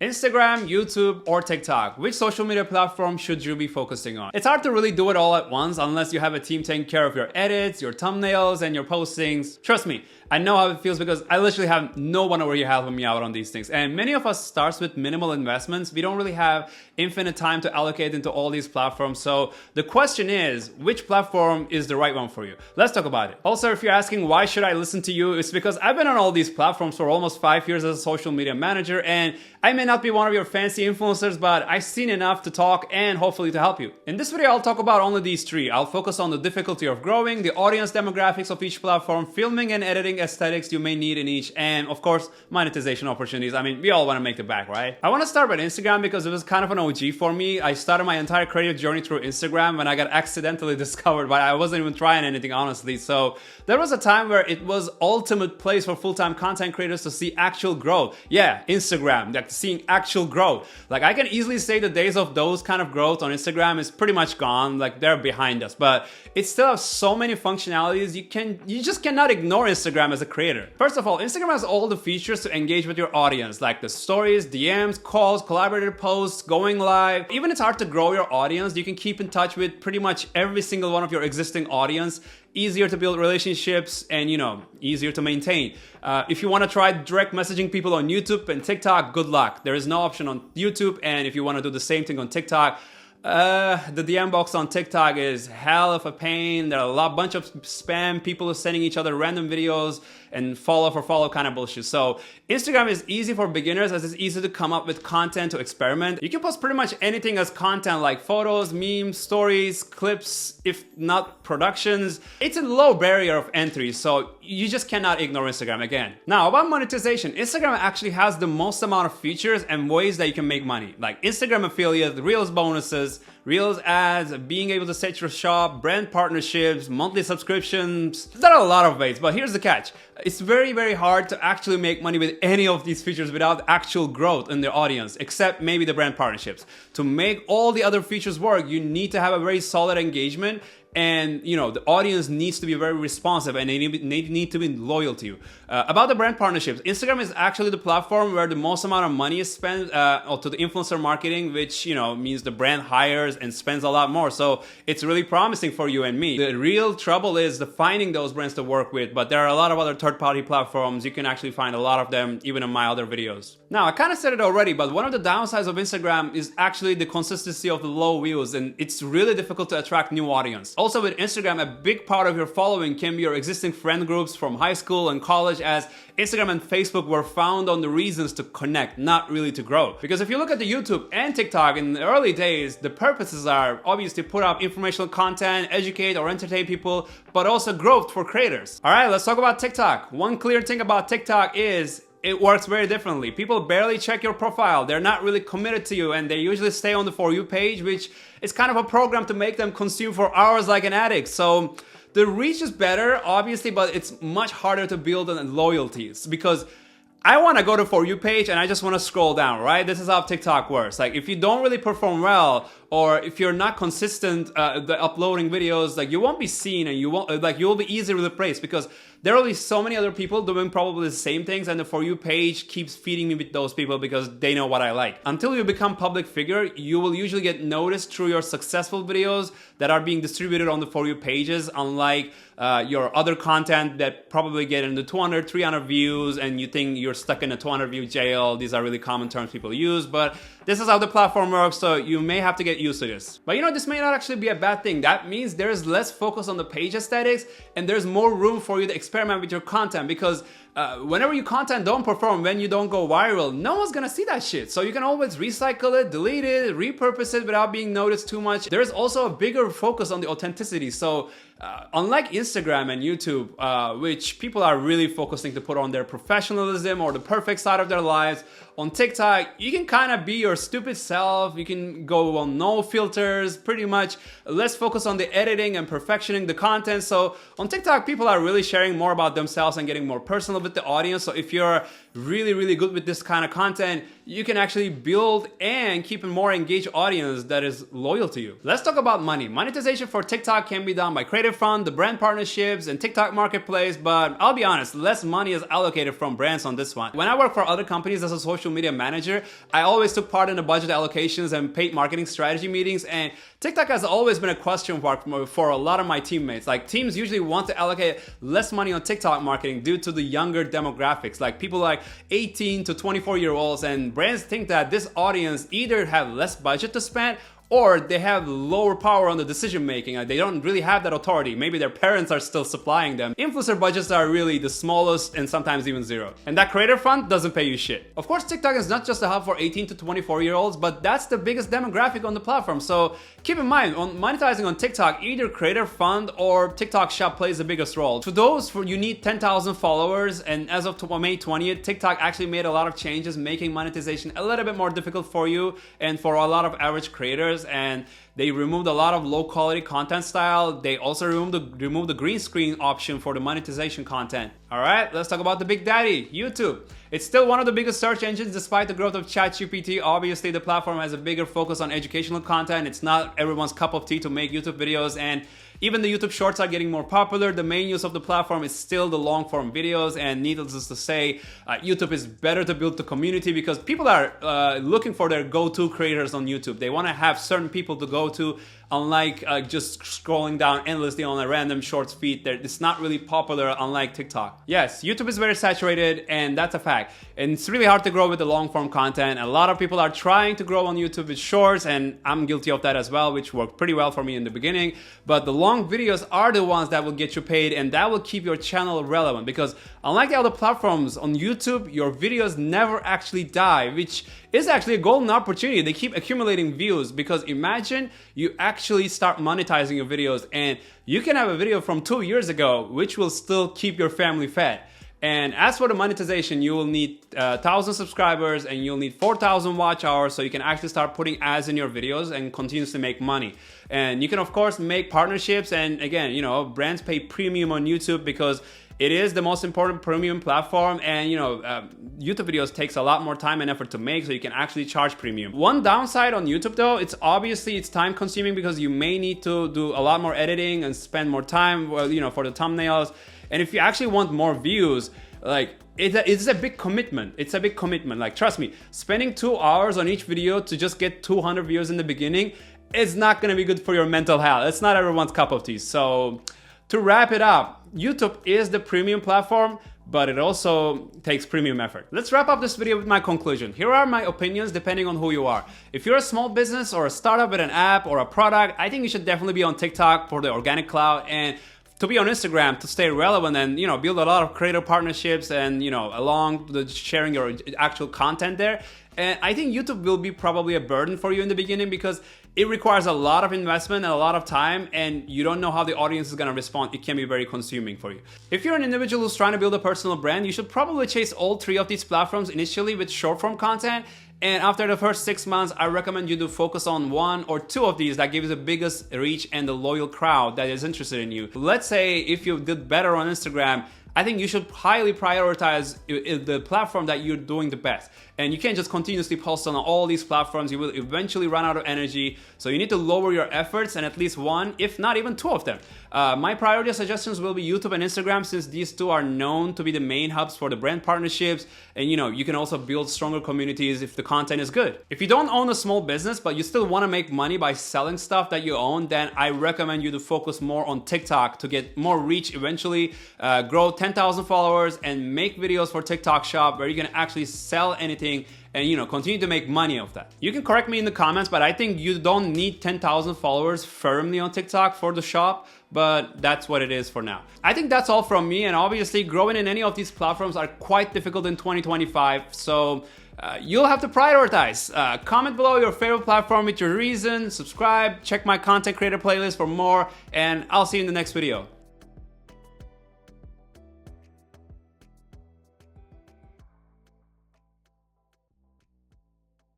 Instagram, YouTube, or TikTok? Which social media platform should you be focusing on? It's hard to really do it all at once unless you have a team taking care of your edits, your thumbnails, and your postings. Trust me, I know how it feels because I literally have no one over here helping me out on these things. And many of us starts with minimal investments. We don't really have infinite time to allocate into all these platforms. So the question is, which platform is the right one for you? Let's talk about it. Also, if you're asking why should I listen to you, it's because I've been on all these platforms for almost 5 years as a social media manager, and I may not be one of your fancy influencers, but I've seen enough to talk and hopefully to help you. In this video, I'll talk about only these three. I'll focus on the difficulty of growing, the audience demographics of each platform, filming and editing aesthetics you may need in each, and of course, monetization opportunities. I mean, we all want to make the back, right? I want to start with Instagram because it was kind of an OG for me. I started my entire creative journey through Instagram when I got accidentally discovered, but I wasn't even trying anything, honestly. So there was a time where it was ultimate place for full-time content creators to see actual growth. Yeah, Instagram, like seeing actual growth. Like I can easily say the days of those kind of growth on Instagram is pretty much gone. Like they're behind us, but it still has so many functionalities. You just cannot ignore Instagram as a creator. First of all, Instagram has all the features to engage with your audience, like the stories, DMs, calls, collaborated posts, going live. Even it's hard to grow your audience, you can keep in touch with pretty much every single one of your existing audience. Easier to build relationships and, easier to maintain. If you want to try direct messaging people on YouTube and TikTok, good luck. There is no option on YouTube, and if you want to do the same thing on TikTok, the DM box on TikTok is hell of a pain. There are a bunch of spam. People are sending each other random videos and follow for follow kind of bullshit. So Instagram is easy for beginners as it's easy to come up with content to experiment. You can post pretty much anything as content like photos, memes, stories, clips, if not productions. It's a low barrier of entry, so you just cannot ignore Instagram again. Now about monetization, Instagram actually has the most amount of features and ways that you can make money. Like Instagram affiliate, Reels bonuses, Reels ads, being able to set your shop, brand partnerships, monthly subscriptions. There are a lot of ways, but here's the catch. It's very, very hard to actually make money with any of these features without actual growth in the audience, except maybe the brand partnerships. To make all the other features work, you need to have a very solid engagement. And the audience needs to be very responsive and they need to be loyal to you. About the brand partnerships, Instagram is actually the platform where the most amount of money is spent to the influencer marketing, which means the brand hires and spends a lot more. So it's really promising for you and me. The real trouble is the finding those brands to work with, but there are a lot of other third-party platforms. You can actually find a lot of them even in my other videos. Now, I kind of said it already, but one of the downsides of Instagram is actually the consistency of the low views, and it's really difficult to attract new audience. Also with Instagram, a big part of your following can be your existing friend groups from high school and college, as Instagram and Facebook were found on the reasons to connect, not really to grow. Because if you look at the YouTube and TikTok in the early days, the purposes are obviously put up informational content, educate or entertain people, but also growth for creators. All right, let's talk about TikTok. One clear thing about TikTok is it works very differently. People barely check your profile. They're not really committed to you, and they usually stay on the For You page, which is kind of a program to make them consume for hours like an addict. So the reach is better, obviously, but it's much harder to build on loyalties because I want to go to For You page and I just want to scroll down, right? This is how TikTok works. Like if you don't really perform well, or if you're not consistent uploading videos, like you won't be seen and you won't you will be easily replaced because there will be so many other people doing probably the same things, and the For You page keeps feeding me with those people because they know what I like. Until you become public figure, you will usually get noticed through your successful videos that are being distributed on the For You pages, unlike your other content that probably get into 200, 300 views and you think you're stuck in a 200 view jail. These are really common terms people use, but this is how the platform works, so you may have to get used to this. But this may not actually be a bad thing. That means there's less focus on the page aesthetics and there's more room for you to experiment with your content, because whenever your content don't perform, when you don't go viral, no one's gonna see that shit. So you can always recycle it, delete it, repurpose it without being noticed too much. There's also a bigger focus on the authenticity. So unlike Instagram and YouTube, which people are really focusing to put on their professionalism or the perfect side of their lives, on TikTok, you can kind of be your stupid self. You can go on no filters, pretty much less focus on the editing and perfectioning the content. So on TikTok, people are really sharing more about themselves and getting more personal with the audience. So if you're really good with this kind of content, you can actually build and keep a more engaged audience that is loyal to you. Let's talk about money. Monetization for TikTok can be done by Creative Fund, the brand partnerships, and TikTok Marketplace, but I'll be honest, less money is allocated from brands on this one. When I work for other companies as a social media manager, I always took part in the budget allocations and paid marketing strategy meetings, and TikTok has always been a question mark for a lot of my teammates. Like, teams usually want to allocate less money on TikTok marketing due to the younger demographics, like people like 18 to 24-year-olds, and brands think that this audience either have less budget to spend or they have lower power on the decision making. Like, they don't really have that authority. Maybe their parents are still supplying them. Influencer budgets are really the smallest and sometimes even zero. And that creator fund doesn't pay you shit. Of course, TikTok is not just a hub for 18 to 24-year-olds, but that's the biggest demographic on the platform. So keep in mind, on monetizing on TikTok, either creator fund or TikTok shop plays the biggest role. To those, you need 10,000 followers, and as of May 20th, TikTok actually made a lot of changes, making monetization a little bit more difficult for you and for a lot of average creators. And they removed a lot of low quality content style. They also removed the green screen option for the monetization content. All right, let's talk about the big daddy, YouTube. It's still one of the biggest search engines despite the growth of ChatGPT. Obviously, the platform has a bigger focus on educational content. It's not everyone's cup of tea to make YouTube videos, and even the YouTube Shorts are getting more popular. The main use of the platform is still the long form videos, and needless to say, YouTube is better to build the community because people are looking for their go-to creators on YouTube. They want to have certain people to go to, unlike just scrolling down endlessly on a random Shorts feed. It's not really popular, unlike TikTok. Yes, YouTube is very saturated, and that's a fact. And it's really hard to grow with the long form content. A lot of people are trying to grow on YouTube with Shorts, and I'm guilty of that as well, which worked pretty well for me in the beginning. But the long videos are the ones that will get you paid, and that will keep your channel relevant, because unlike the other platforms, on YouTube, your videos never actually die, which is actually a golden opportunity. They keep accumulating views, because imagine you actually start monetizing your videos and you can have a video from 2 years ago which will still keep your family fed. And as for the monetization, you will need 1,000 subscribers and you'll need 4,000 watch hours, so you can actually start putting ads in your videos and continuously make money. And you can of course make partnerships, and again, you know, brands pay premium on YouTube because it is the most important premium platform, and YouTube videos takes a lot more time and effort to make, so you can actually charge premium. One downside on YouTube though, it's time consuming because you may need to do a lot more editing and spend more time, for the thumbnails. And if you actually want more views, like, it's a big commitment. It's a big commitment. Like, trust me, spending 2 hours on each video to just get 200 views in the beginning is not gonna be good for your mental health. It's not everyone's cup of tea. So to wrap it up, YouTube is the premium platform, but it also takes premium effort. Let's wrap up this video with my conclusion. Here are my opinions depending on who you are. If you're a small business or a startup with an app or a product, I think you should definitely be on TikTok for the organic cloud, and to be on Instagram to stay relevant and build a lot of creator partnerships and along the sharing your actual content there. And I think YouTube will be probably a burden for you in the beginning because it requires a lot of investment and a lot of time, and you don't know how the audience is going to respond. It can be very consuming for you. If you're an individual who's trying to build a personal brand, you should probably chase all 3 of these platforms initially with short form content. And after the first 6 months, I recommend you to focus on 1 or 2 of these that give you the biggest reach and the loyal crowd that is interested in you. Let's say if you did better on Instagram, I think you should highly prioritize the platform that you're doing the best. And you can't just continuously post on all these platforms. You will eventually run out of energy. So you need to lower your efforts and at least 1, if not even 2 of them. My priority suggestions will be YouTube and Instagram, since these 2 are known to be the main hubs for the brand partnerships. And you can also build stronger communities if the content is good. If you don't own a small business, but you still want to make money by selling stuff that you own, then I recommend you to focus more on TikTok to get more reach eventually, grow 10,000 followers and make videos for TikTok shop where you can actually sell anything and continue to make money off that. You can correct me in the comments, but I think you don't need 10,000 followers firmly on TikTok for the shop, but that's what it is for now. I think that's all from me, and obviously growing in any of these platforms are quite difficult in 2025, so you'll have to prioritize. Comment below your favorite platform with your reason, subscribe, check my content creator playlist for more, and I'll see you in the next video.